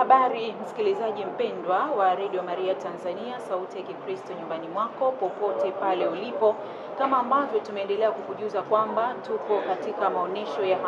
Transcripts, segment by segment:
Habari msikilizaji mpendwa wa Radio Maria Tanzania, sauti ya Kikristo nyumbani mwako popote pale ulipo. Kama ambavyo tumeendelea kukujuza kwamba tuko katika maonesho ya 50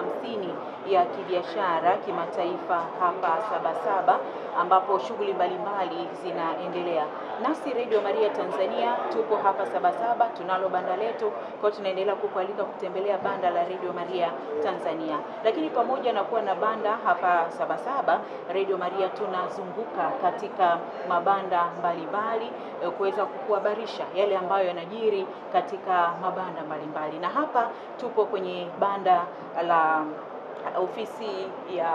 ya kibiashara kimataifa hapa Sabasaba, ambapo shughuli mbalimbali zinaendelea. Nasi Radio Maria Tanzania tupo hapa Sabasaba, tunalo banda letu, kwa tunaendelea kukualika kutembelea banda la Radio Maria Tanzania. Lakini pamoja na kuwa na banda hapa Sabasaba, Radio Maria tunazunguka katika mabanda mbalimbali kuweza kukuhabarisha yale ambayo yanajiri katika mabanda mbalimbali. Na hapa tupo kwenye banda la ofisi ya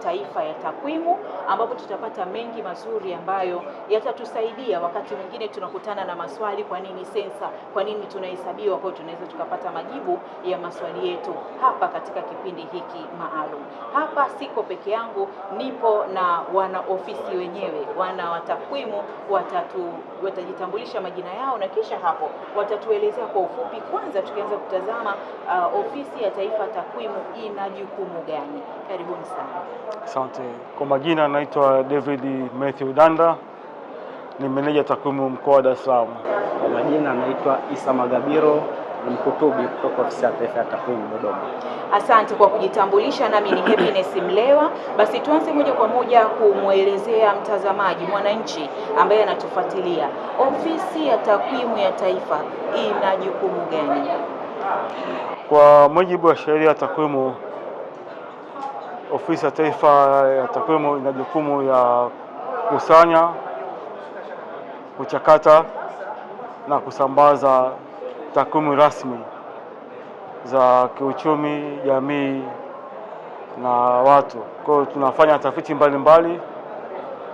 taifa ya takwimu, ambapo tutapata mengi mazuri ambayo yatatusaidia. Wakati mwingine tunakutana na maswali, kwa nini sensa, kwa nini tunahesabiwa, kwa tunaweza tukapata majibu ya maswali yetu hapa katika kipindi hiki maalum. Hapa siko peke yangu, nipo na wana ofisi wenyewe, wana wa takwimu watajitambulisha majina yao na kisha hapo watatuelezea kwa ufupi. Kwanza tukianza kutazama ofisi ya taifa ya takwimu ina jukumu gani? Karibuni sana. Asante. Kwa majina naitwa David Matthew Danda, ni meneja takwimu mkoa wa Dar es Salaam. Kwa majina naitwa Isa Magabiro, ni mkutubi kutoka ofisi ya taifa ya takwimu Dodoma. Asante kwa kujitambulisha, nami ni Happiness Mlewa. Basi tuanze moja kwa moja kumwelezea mtazamaji, mwananchi ambaye anatufuatilia, ofisi ya takwimu ya taifa ina jukumu gani? Kwa mujibu wa sheria ya takwimu, ofisi ya taifa ya takwimu ina jukumu ya kusanya, kuchakata na kusambaza takwimu rasmi za kiuchumi, jamii na watu. Kwa hiyo tunafanya tafiti mbalimbali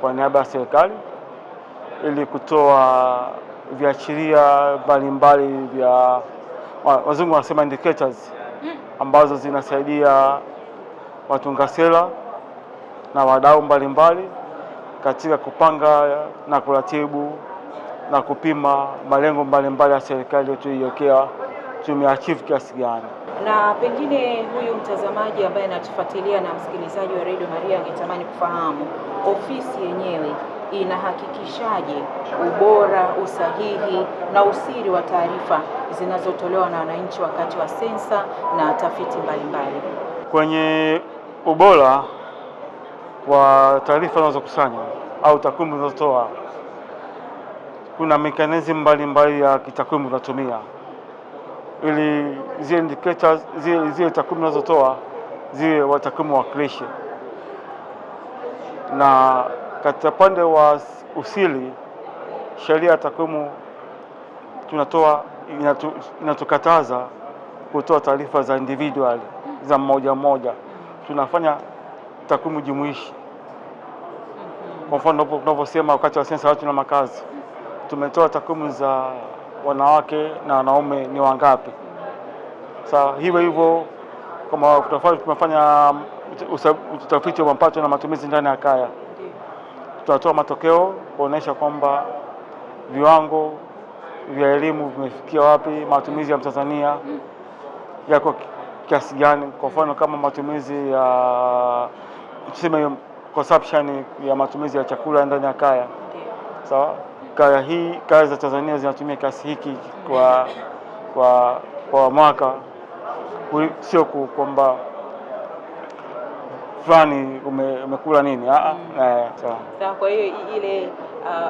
kwa niaba ya serikali ili kutoa viashiria mbalimbali vya wazungu wanasema indicators, ambazo zinasaidia watunga sera na wadau mbalimbali katika kupanga na kuratibu na kupima malengo mbalimbali ya serikali tuliyoiwekea, tumeachieve kiasi gani. Na pengine huyu mtazamaji ambaye anatufuatilia na msikilizaji wa Radio Maria angetamani kufahamu, ofisi yenyewe inahakikishaje ubora, usahihi na usiri wa taarifa zinazotolewa na wananchi wakati wa sensa na tafiti mbalimbali? Kwenye ubora wa taarifa zinazokusanywa au takwimu zinazotoa, kuna mekanizmu mbalimbali ya kitakwimu tunatumia ili zile indicators, zile takwimu zinazotoa ziwe takwimu wakilishi. Na katika pande wa usiri, sheria ya takwimu inatukataza kutoa taarifa za individual, za mmoja mmoja. Tunafanya takwimu jumuishi. Kwa mfano tunavyosema wakati wa sensa watu na makazi, tumetoa takwimu za wanawake na wanaume ni wangapi. Sasa hivyo kama tunafanya utafiti wa mapato na matumizi ndani ya kaya, tutatoa matokeo kuonesha kwamba viwango vya elimu vimefikia wapi, matumizi ya Mtanzania yako kiasi gani. Kwa mfano kama matumizi ya tuseme consumption ya matumizi ya chakula ndani ya kaya, sawa, kaya za Tanzania zinatumia kiasi hiki kwa mwaka, sio kwamba fulani umekula nini. Sawa. Kwa hiyo ile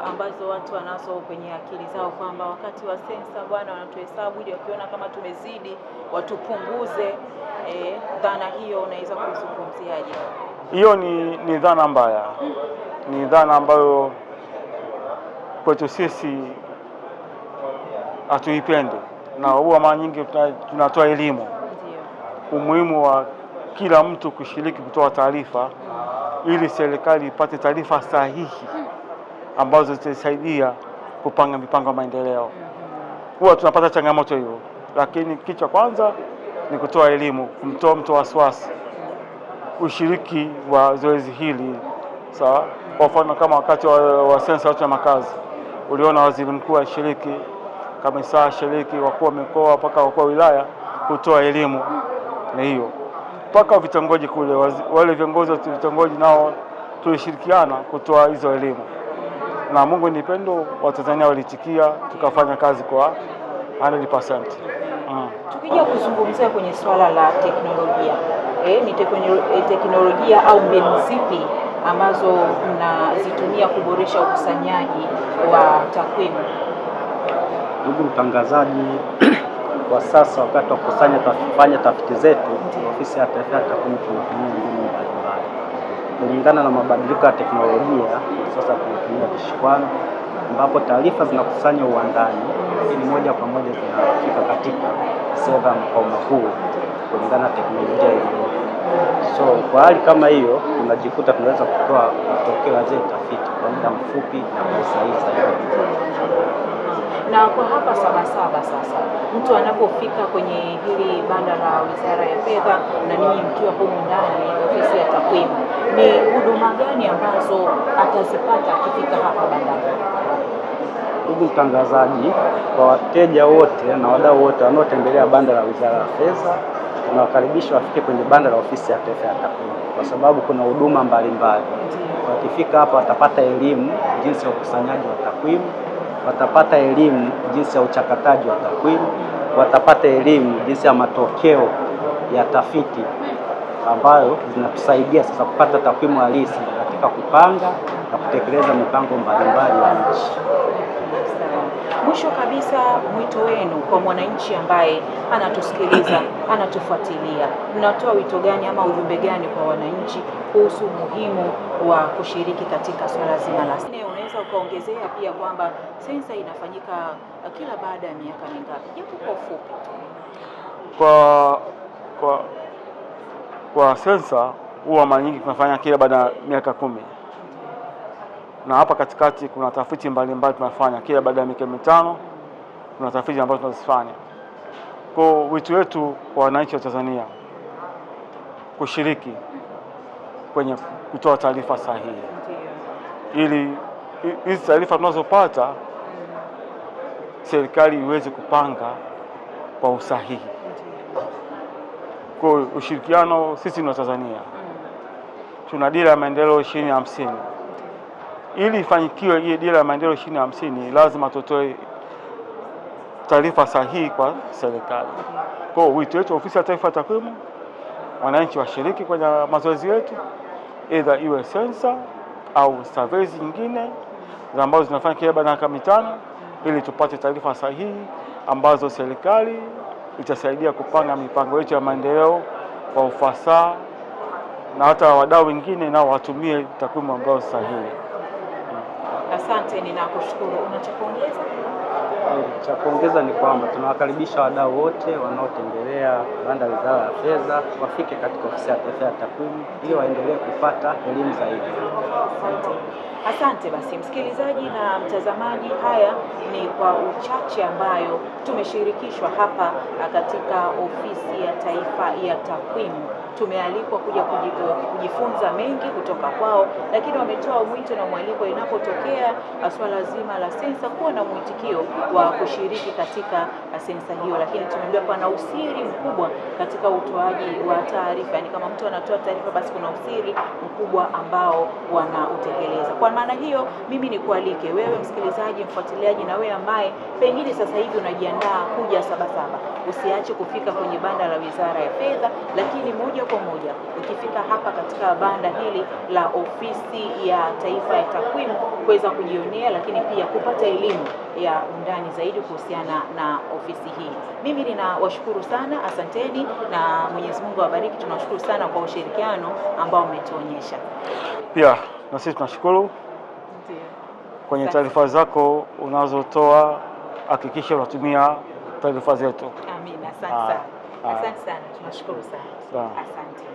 ambazo watu wanazo kwenye akili zao kwamba wakati wa sensa bwana wanatuhesabu ili wakiona kama tumezidi watupunguze, dhana hiyo unaweza kuzungumziaje? Hiyo ni dhana mbaya. Ni dhana ambayo kwetu sisi hatuipendi, na huwa mara nyingi tunatoa elimu umuhimu wa kila mtu kushiriki kutoa taarifa ili serikali ipate taarifa sahihi ambazo zitasaidia kupanga mipango ya maendeleo. Huwa tunapata changamoto hiyo, lakini kitu kwanza ni kutoa elimu, kumtoa mtu wasiwasi ushiriki wa zoezi hili. Sawa, kwa mfano kama wakati wa sensa watu na makazi, uliona waziri mkuu ashiriki, kamisa ashiriki, wakuu wa mikoa mpaka wakuu wa wilaya kutoa elimu. Na hiyo mpaka vitongoji kule, wale viongozi wa vitongoji nao tulishirikiana kutoa hizo elimu, na Mungu ni pendo, Watanzania walitikia, tukafanya kazi kwa 100%. Tukija kuzungumzia kwenye swala la teknolojia, ni teknolojia au mbinu zipi ambazo mnazitumia kuboresha ukusanyaji wa takwimu? Ndugu mtangazaji, kwa sasa wakati wa kufanya tafiti zetu, Ofisi ya Taifa ya Takwimu tunatumia mbinu mbalimbali kulingana na mabadiliko ya teknolojia. Sasa tunatumia vishikwambi ambapo taarifa zinakusanywa uwandani, lakini moja kwa moja zinafika katika seva ya makao makuu kulingana na teknolojia hiyo. So kwa hali kama hiyo tunajikuta tunaweza kutoa matokeo ya zile tafiti kwa muda mfupi na kwa usahihi zaidi. Na kwa hapa Sabasaba sasa, mtu anapofika kwenye hili banda la Wizara ya Fedha na ninyi mkiwa humu ndani Ofisi ya Takwimu, ni huduma gani ambazo atazipata akifika hapa bandani? Ndugu mtangazaji, kwa wateja wote na wadau wote wanaotembelea banda la Wizara ya Fedha, tunawakaribisha wafike kwenye banda la Ofisi ya Taifa ya Takwimu kwa sababu kuna huduma mbalimbali. Wakifika hapa watapata elimu jinsi ya ukusanyaji wa takwimu, watapata elimu jinsi ya uchakataji wa takwimu, watapata elimu jinsi ya matokeo ya tafiti ambayo zinatusaidia sasa kupata takwimu halisi katika kupanga na kutekeleza mipango mbalimbali ya nchi. Mwisho kabisa, mwito wenu kwa mwananchi ambaye anatusikiliza, anatufuatilia, mnatoa wito gani ama ujumbe gani kwa wananchi kuhusu umuhimu wa kushiriki katika swala zima la sensa? Unaweza ukaongezea pia kwamba sensa inafanyika kila baada ya miaka mingapi, japo kwa ufupi tu? Kwa sensa huwa mara nyingi tunafanya kila baada ya miaka 10. Na hapa katikati kuna tafiti mbalimbali tunafanya kila baada ya miaka 5. Kuna tafiti ambazo tunazifanya. Kwa wito wetu kwa wananchi wa Tanzania kushiriki kwenye kutoa taarifa sahihi, ili hizi taarifa tunazopata serikali iweze kupanga kwa usahihi. Kwa ushirikiano, sisi ni Tanzania, tuna dira ya maendeleo 2050. Ili ifanikiwe hii dira ya maendeleo 2050, lazima tutoe taarifa sahihi kwa serikali. Kwa wito wetu Ofisi ya Taifa ya Takwimu, wananchi washiriki kwenye mazoezi yetu, either iwe sensa au surveys nyingine ambazo zinafanya kila baada ya miaka 5, ili tupate taarifa sahihi ambazo serikali itasaidia kupanga mipango yetu ya maendeleo kwa ufasaha, na hata wadau wengine nao watumie takwimu ambazo sahihi. Asante, ninakushukuru. Unachokuongeza? Cha kuongeza ni kwamba tunawakaribisha wadau wote wanaotembelea banda la Wizara ya Fedha wafike katika Ofisi ya Taifa ya Takwimu ili waendelee kupata elimu zaidi. Asante basi msikilizaji na mtazamaji, haya ni kwa uchache ambayo tumeshirikishwa hapa katika Ofisi ya Taifa ya Takwimu. Tumealikwa kuja kujifunza mengi kutoka kwao, lakini wametoa mwito na mwaliko inapotokea swala zima la sensa kuwa na mwitikio wa kushiriki katika sensa hiyo, lakini tumeambiwa pana usiri mkubwa katika utoaji wa taarifa. Yani kama mtu anatoa taarifa, basi kuna usiri mkubwa ambao wanautekeleza. Kwa maana hiyo, mimi nikualike wewe msikilizaji, mfuatiliaji, na wewe ambaye pengine sasa hivi unajiandaa kuja Sabasaba, usiache kufika kwenye banda la Wizara ya Fedha, lakini moja kwa moja ukifika hapa katika banda hili la Ofisi ya Taifa ya Takwimu kuweza kujionea, lakini pia kupata elimu ya undani zaidi kuhusiana na ofisi hii. Mimi ninawashukuru sana, asanteni na Mwenyezi Mungu awabariki. Tunashukuru sana kwa ushirikiano ambao umetuonyesha. Pia na sisi tunashukuru kwenye taarifa zako unazotoa, hakikisha unatumia taarifa zetu. Amina, asante sana. Asante sana, tunashukuru sana. Asante.